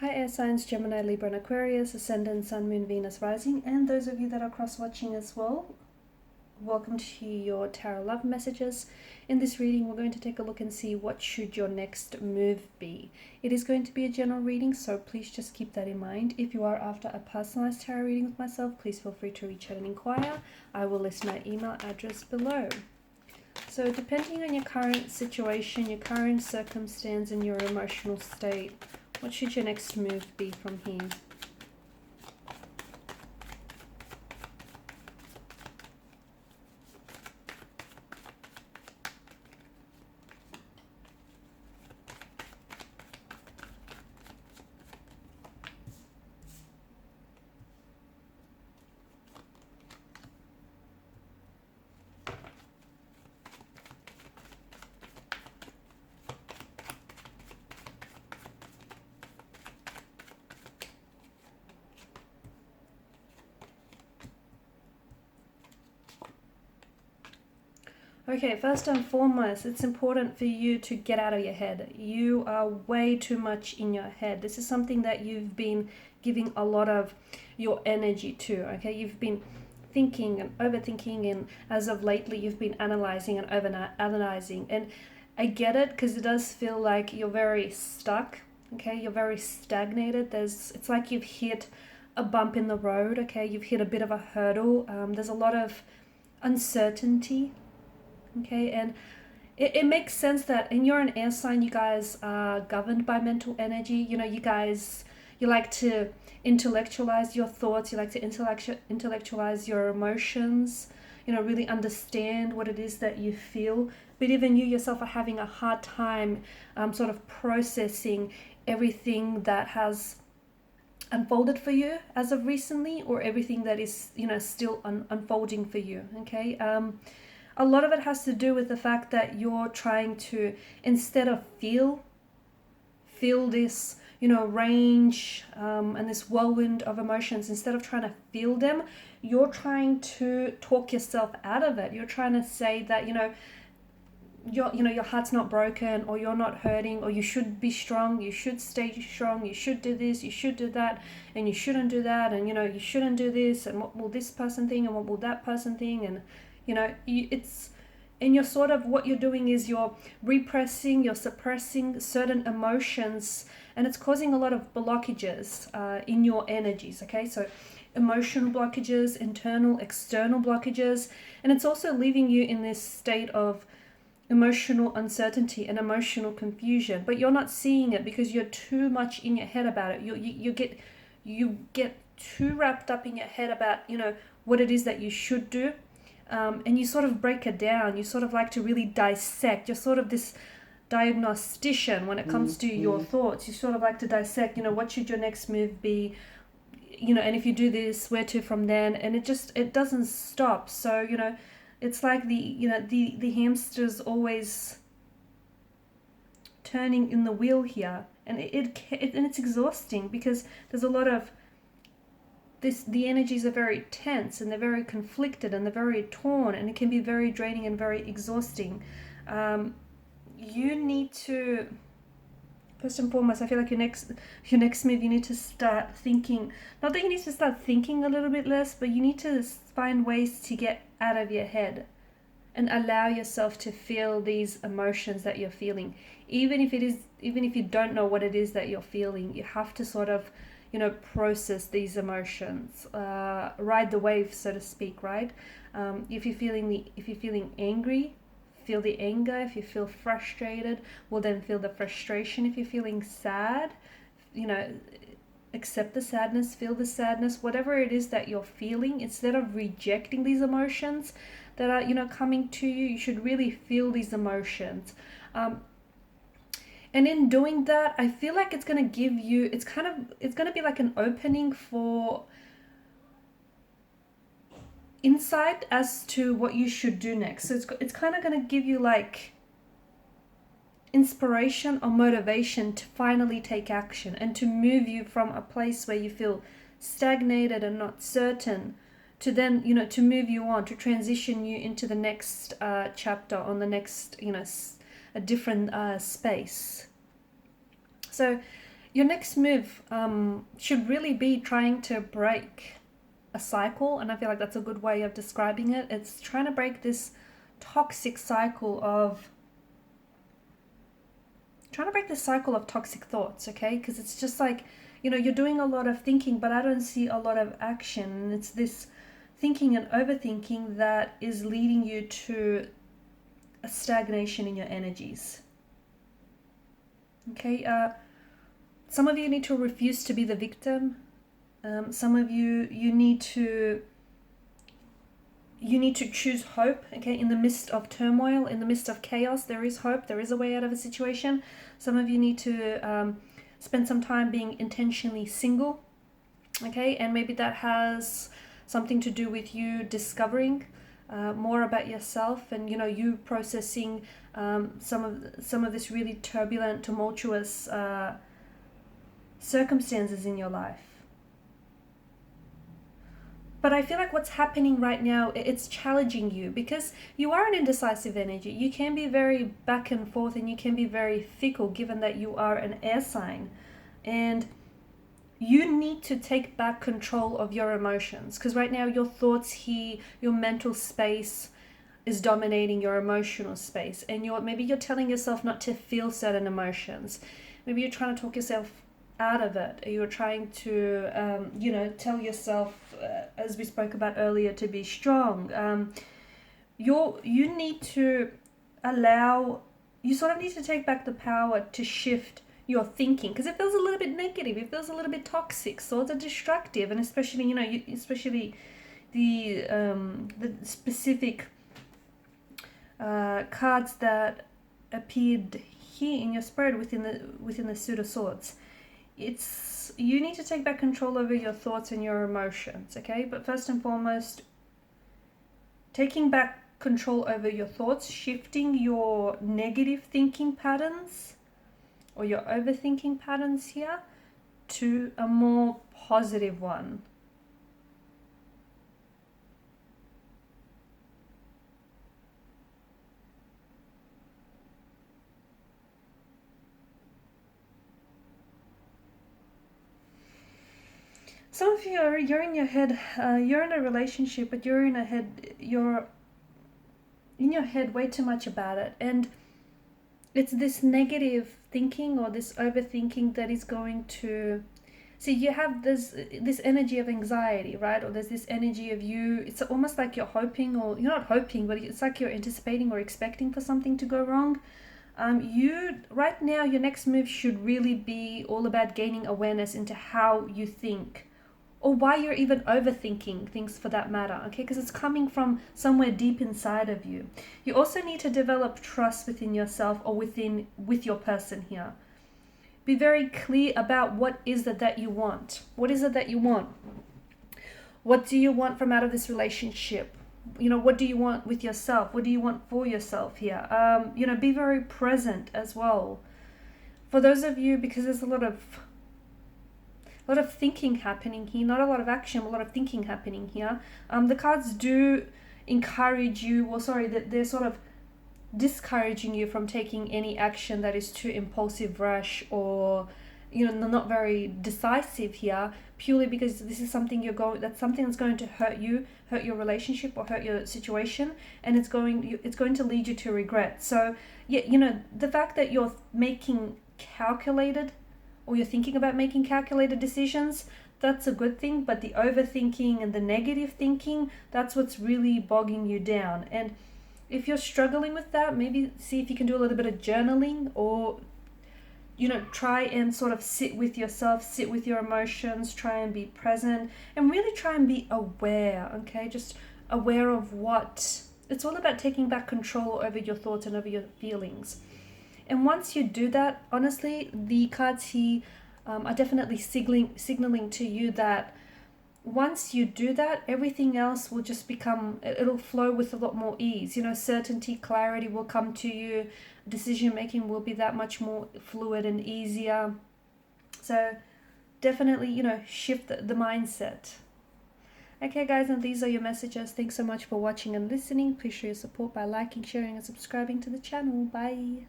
Hi air signs, Gemini, Libra and Aquarius, Ascendant, Sun, Moon, Venus, Rising, and those of you that are cross-watching as well, welcome to your tarot love messages. In this reading, we're going to take a look and see what should your next move be. It is going to be a general reading, so please just keep that in mind. If you are after a personalized tarot reading with myself, please feel free to reach out and inquire. I will list my email address below. So depending on your current situation, your current circumstance, and your emotional state, what should your next move be from here? Okay, first and foremost, it's important for you to get out of your head. You are way too much in your head. This is something that you've been giving a lot of your energy to, okay? You've been thinking and overthinking, and as of lately, you've been analyzing and over-analyzing. And I get it, because it does feel like you're very stuck, okay? You're very stagnated. It's like you've hit a bump in the road, okay? You've hit a bit of a hurdle. There's a lot of uncertainty. Okay, and it makes sense that, and you're an air sign, you guys are governed by mental energy. You know, you like to intellectualize your thoughts, you like to intellectualize your emotions, you know, really understand what it is that you feel. But even you yourself are having a hard time sort of processing everything that has unfolded for you as of recently, or everything that is, you know, still unfolding for you, okay? A lot of it has to do with the fact that you're trying to, instead of feel this, you know, range and this whirlwind of emotions, instead of trying to feel them, you're trying to talk yourself out of it. You're trying to say that, your heart's not broken, or you're not hurting, or you should be strong, you should stay strong, you should do this, you should do that, and you shouldn't do that, and, you know, you shouldn't do this, and what will this person think, and what will that person think, and you know, and you're sort of, what you're doing is you're repressing, you're suppressing certain emotions, and it's causing a lot of blockages in your energies, okay? So emotional blockages, internal, external blockages, and it's also leaving you in this state of emotional uncertainty and emotional confusion, but you're not seeing it because you're too much in your head about it. You get too wrapped up in your head about, you know, what it is that you should do. And you sort of break it down. You sort of like to really dissect. You're sort of this diagnostician when it comes to your thoughts. You sort of like to dissect, you know, what should your next move be, you know, and if you do this, where to from then, and it doesn't stop. So, you know, it's like the hamster's always turning in the wheel here, and it's exhausting, because there's a lot of the energies are very tense, and they're very conflicted, and they're very torn, and it can be very draining and very exhausting. You need to, first and foremost, I feel like your next move, you need to start thinking, not that you need to start thinking a little bit less, but you need to find ways to get out of your head and allow yourself to feel these emotions that you're feeling. Even if you don't know what it is that you're feeling, you have to sort of, you know, process these emotions, ride the wave, so to speak, right? If you're feeling angry, feel the anger. If you feel frustrated, well, then feel the frustration. If you're feeling sad, you know, accept the sadness, feel the sadness, whatever it is that you're feeling. Instead of rejecting these emotions that are, you know, coming to you, you should really feel these emotions. And in doing that, I feel like it's going to give you, it's going to be like an opening for insight as to what you should do next. So it's kind of going to give you like inspiration or motivation to finally take action, and to move you from a place where you feel stagnated and not certain, to then, you know, to move you on, to transition you into the next chapter, on the next, you know, a different space. So your next move should really be trying to break a cycle, and I feel like that's a good way of describing it. It's trying to break this toxic cycle of toxic thoughts, okay? Because it's just like, you know, you're doing a lot of thinking, but I don't see a lot of action. And it's this thinking and overthinking that is leading you to a stagnation in your energies. Okay, some of you need to refuse to be the victim. Some of you need to choose hope. Okay, in the midst of turmoil, in the midst of chaos, there is hope. There is a way out of a situation. Some of you need to spend some time being intentionally single. Okay, and maybe that has something to do with you discovering more about yourself, and you know, you processing some of this really turbulent, tumultuous circumstances in your life. But I feel like what's happening right now, it's challenging you because you are an indecisive energy. You can be very back and forth, and you can be very fickle given that you are an air sign. And you need to take back control of your emotions, because right now your thoughts here, your mental space is dominating your emotional space, and maybe you're telling yourself not to feel certain emotions. Maybe you're trying to talk yourself out of it. You're trying to you know, tell yourself, as we spoke about earlier, to be strong. You need to you sort of need to take back the power to shift your thinking, because it feels a little bit negative, it feels a little bit toxic, thoughts are destructive, and especially, you know, especially the specific cards that appeared here in your spirit within the Suit of Swords. You need to take back control over your thoughts and your emotions, okay? But first and foremost, taking back control over your thoughts, shifting your negative thinking patterns or your overthinking patterns here to a more positive one. Some of you you're in your head, you're in a relationship, but you're in your head way too much about it, and it's this negative thinking or this overthinking that is going to you have this energy of anxiety, right? Or there's this energy of it's almost like you're hoping, or you're not hoping, but it's like you're anticipating or expecting for something to go wrong. Right now, your next move should really be all about gaining awareness into how you think, or why you're even overthinking things, for that matter, okay? Because it's coming from somewhere deep inside of you. You also need to develop trust within yourself, or with your person here. Be very clear about what is it that you want. What is it that you want? What do you want from out of this relationship? You know, what do you want with yourself? What do you want for yourself here? You know, be very present as well. For those of you, because there's a lot of thinking happening here, not a lot of action, a lot of thinking happening here. The cards do encourage you, they're sort of discouraging you from taking any action that is too impulsive, rash, or, you know, not very decisive here, purely because this is something that's going to hurt your relationship, or hurt your situation, and it's going to lead you to regret. So yeah, you know, the fact that you're making calculated, or you're thinking about making calculated decisions, that's a good thing. But the overthinking and the negative thinking, that's what's really bogging you down. And if you're struggling with that, maybe see if you can do a little bit of journaling, or, you know, try and sort of sit with yourself, sit with your emotions, try and be present, and really try and be aware, okay? Just aware of it's all about taking back control over your thoughts and over your feelings. And once you do that, honestly, the cards here are definitely signaling to you that once you do that, everything else will just it'll flow with a lot more ease. You know, certainty, clarity will come to you. Decision making will be that much more fluid and easier. So definitely, you know, shift the mindset. Okay, guys, and these are your messages. Thanks so much for watching and listening. Please show your support by liking, sharing, and subscribing to the channel. Bye.